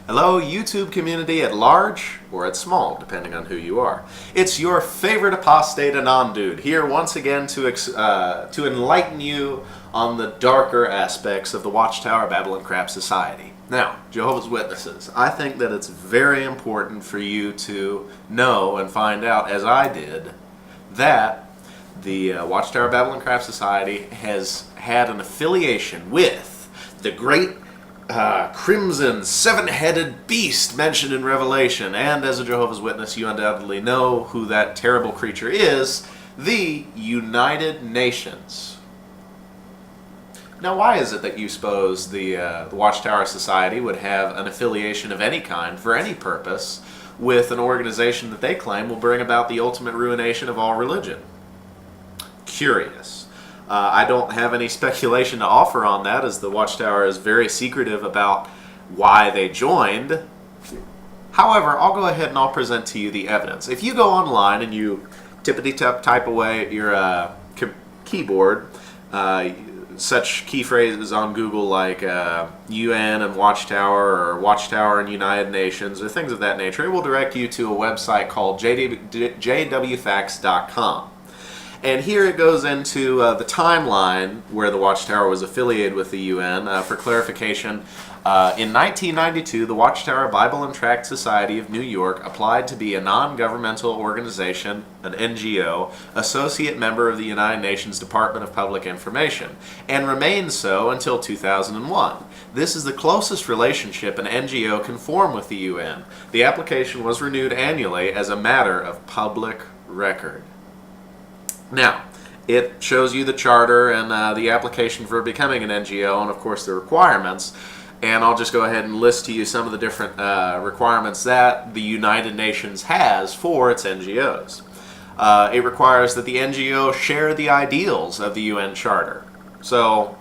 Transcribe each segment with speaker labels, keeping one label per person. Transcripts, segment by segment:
Speaker 1: Hello, YouTube community at large or at small, depending on who you are. It's your favorite apostate anon dude here once again to enlighten you on the darker aspects of the Watchtower Babylon Crap Society. Now, Jehovah's Witnesses, I think that it's very important for you to know and find out, as I did, that the Watchtower Babylon Crap Society has had an affiliation with the great crimson seven-headed beast mentioned in Revelation, and as a Jehovah's Witness you undoubtedly know who that terrible creature is, the United Nations. Now, why is it that you suppose the Watchtower Society would have an affiliation of any kind for any purpose with an organization that they claim will bring about the ultimate ruination of all religion? Curious. I don't have any speculation to offer on that, as the Watchtower is very secretive about why they joined. However, I'll go ahead and I'll present to you the evidence. If you go online and you tippity-type away at your keyboard, such key phrases on Google like UN and Watchtower, or Watchtower and United Nations, or things of that nature, it will direct you to a website called jwfacts.com. And here it goes into the timeline where the Watchtower was affiliated with the UN. For clarification, in 1992, the Watchtower Bible and Tract Society of New York applied to be a non-governmental organization, an NGO, associate member of the United Nations Department of Public Information, and remained so until 2001. This is the closest relationship an NGO can form with the UN. The application was renewed annually as a matter of public record. Now, it shows you the charter and the application for becoming an NGO, and of course the requirements. And I'll just go ahead and list to you some of the different requirements that the United Nations has for its NGOs. It requires that the NGO share the ideals of the UN Charter. So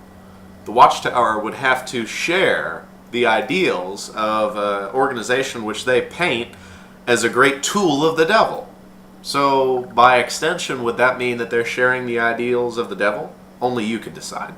Speaker 1: the Watchtower would have to share the ideals of an organization which they paint as a great tool of the devil. So, by extension, would that mean that they're sharing the ideals of the devil? Only you could decide.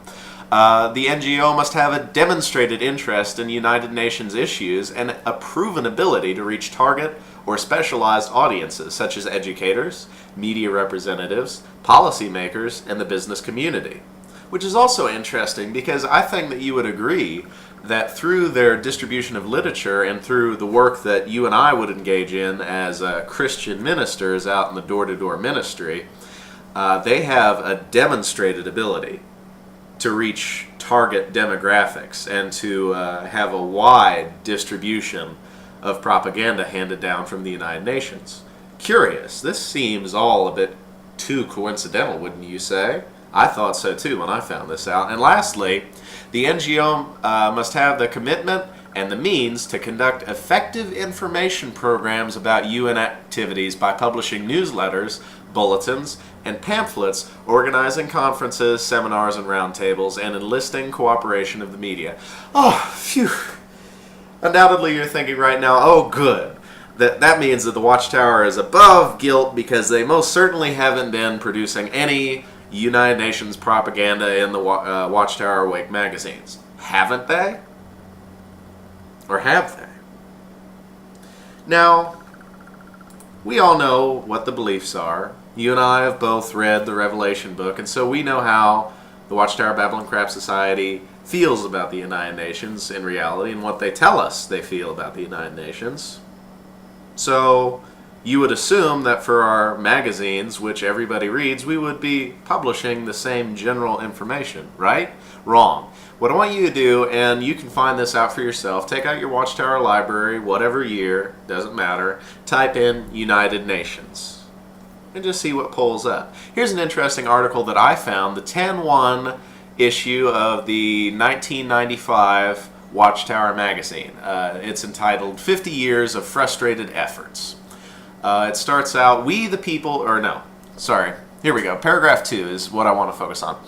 Speaker 1: The NGO must have a demonstrated interest in United Nations issues and a proven ability to reach target or specialized audiences, such as educators, media representatives, policymakers, and the business community. Which is also interesting, because I think that you would agree that through their distribution of literature and through the work that you and I would engage in as Christian ministers out in the door-to-door ministry, they have a demonstrated ability to reach target demographics and to have a wide distribution of propaganda handed down from the United Nations. Curious, this seems all a bit too coincidental, wouldn't you say? I thought so too when I found this out. And lastly, the NGO must have the commitment and the means to conduct effective information programs about UN activities by publishing newsletters, bulletins, and pamphlets, organizing conferences, seminars, and roundtables, and enlisting cooperation of the media. Oh, phew. Undoubtedly you're thinking right now, oh good. That means that the Watchtower is above guilt, because they most certainly haven't been producing any United Nations propaganda in the Watchtower and Awake magazines. Haven't they? Or have they? Now, we all know what the beliefs are. You and I have both read the Revelation book, and so we know how the Watchtower Babylon Crap Society feels about the United Nations in reality, and what they tell us they feel about the United Nations. So you would assume that for our magazines, which everybody reads, we would be publishing the same general information, right? Wrong. What I want you to do, and you can find this out for yourself, take out your Watchtower library, whatever year, doesn't matter, type in United Nations, and just see what pulls up. Here's an interesting article that I found, the 10/1 issue of the 1995 Watchtower magazine. It's entitled 50 Years of Frustrated Efforts. It starts out, we the people, here we go. Paragraph 2 is what I want to focus on.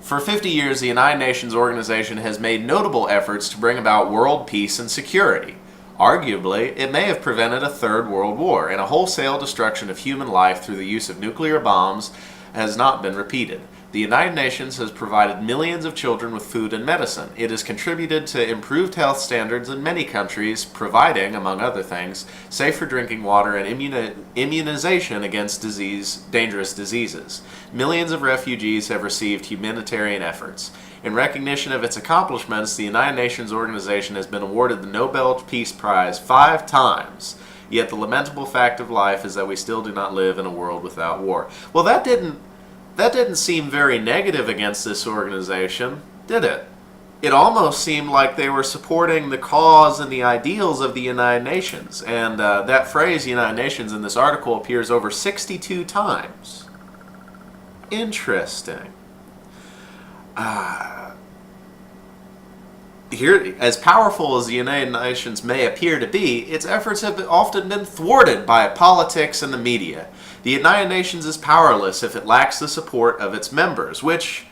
Speaker 1: For 50 years, the United Nations organization has made notable efforts to bring about world peace and security. Arguably, it may have prevented a third world war, and a wholesale destruction of human life through the use of nuclear bombs has not been repeated. The United Nations has provided millions of children with food and medicine. It has contributed to improved health standards in many countries, providing, among other things, safer drinking water and immunization against dangerous diseases. Millions of refugees have received humanitarian efforts. In recognition of its accomplishments, the United Nations organization has been awarded the Nobel Peace Prize 5 times. Yet the lamentable fact of life is that we still do not live in a world without war. Well, that didn't seem very negative against this organization, did it? It almost seemed like they were supporting the cause and the ideals of the United Nations. And that phrase, United Nations, in this article appears over 62 times. Interesting. Here, as powerful as the United Nations may appear to be, its efforts have often been thwarted by politics and the media. The United Nations is powerless if it lacks the support of its members, which,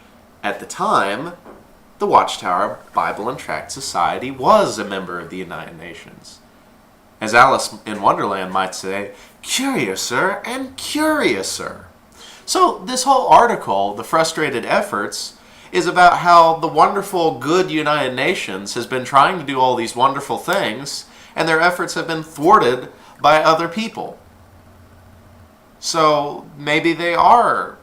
Speaker 1: at the time, the Watchtower Bible and Tract Society was a member of the United Nations. As Alice in Wonderland might say, curiouser and curiouser. So this whole article, The Frustrated Efforts, is about how the wonderful, good United Nations has been trying to do all these wonderful things, and their efforts have been thwarted by other people. So maybe they are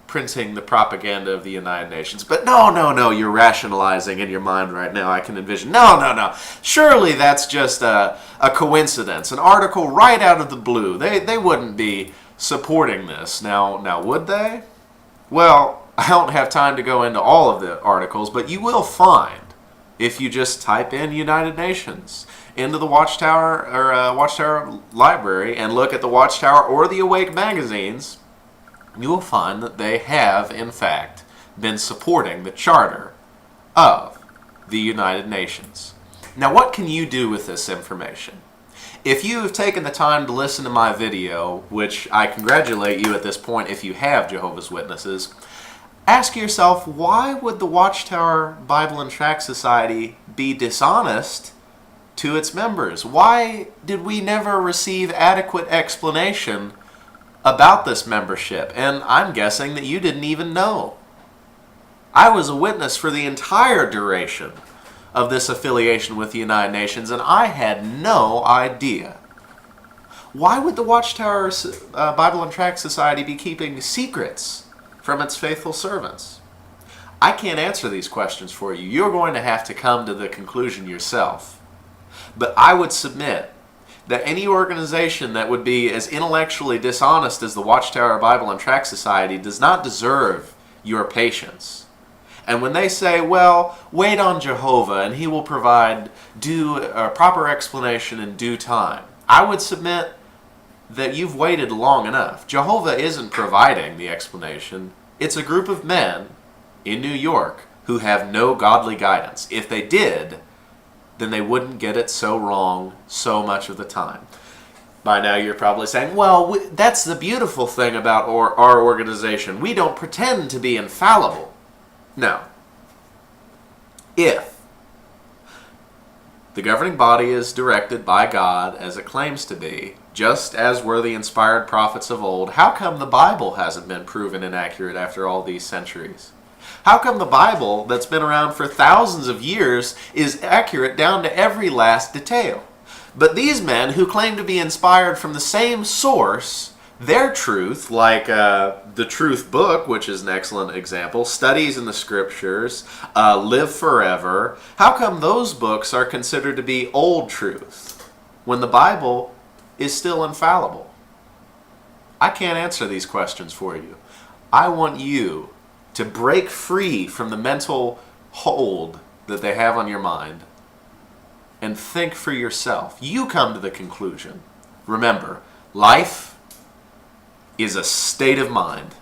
Speaker 1: printing the propaganda of the United Nations. But no, you're rationalizing in your mind right now. I can envision, no. Surely that's just a coincidence, an article right out of the blue. They wouldn't be supporting this. Now would they? Well, I don't have time to go into all of the articles, but you will find, if you just type in United Nations into the Watchtower or Watchtower Library and look at the Watchtower or the Awake magazines, you will find that they have, in fact, been supporting the charter of the United Nations. Now, what can you do with this information? If you have taken the time to listen to my video, which I congratulate you at this point if you have, Jehovah's Witnesses, ask yourself, why would the Watchtower Bible and Tract Society be dishonest to its members? Why did we never receive adequate explanation about this membership? And I'm guessing that you didn't even know. I was a witness for the entire duration of this affiliation with the United Nations, and I had no idea. Why would the Watchtower Bible and Tract Society be keeping secrets from its faithful servants? I can't answer these questions for you. You're going to have to come to the conclusion yourself. But I would submit that any organization that would be as intellectually dishonest as the Watchtower Bible and Tract Society does not deserve your patience. And when they say, well, wait on Jehovah and he will provide proper explanation in due time, I would submit that you've waited long enough. Jehovah isn't providing the explanation. It's a group of men in New York who have no godly guidance. If they did, then they wouldn't get it so wrong so much of the time. By now you're probably saying, well, that's the beautiful thing about our organization. We don't pretend to be infallible. No. If the governing body is directed by God as it claims to be, just as were the inspired prophets of old, how come the Bible hasn't been proven inaccurate after all these centuries? How come the Bible, that's been around for thousands of years, is accurate down to every last detail? But these men who claim to be inspired from the same source, their truth, like the Truth Book, which is an excellent example, Studies in the Scriptures, Live Forever, how come those books are considered to be old truth when the Bible is still infallible? I can't answer these questions for you. I want you to break free from the mental hold that they have on your mind and think for yourself. You come to the conclusion. Remember, life is a state of mind.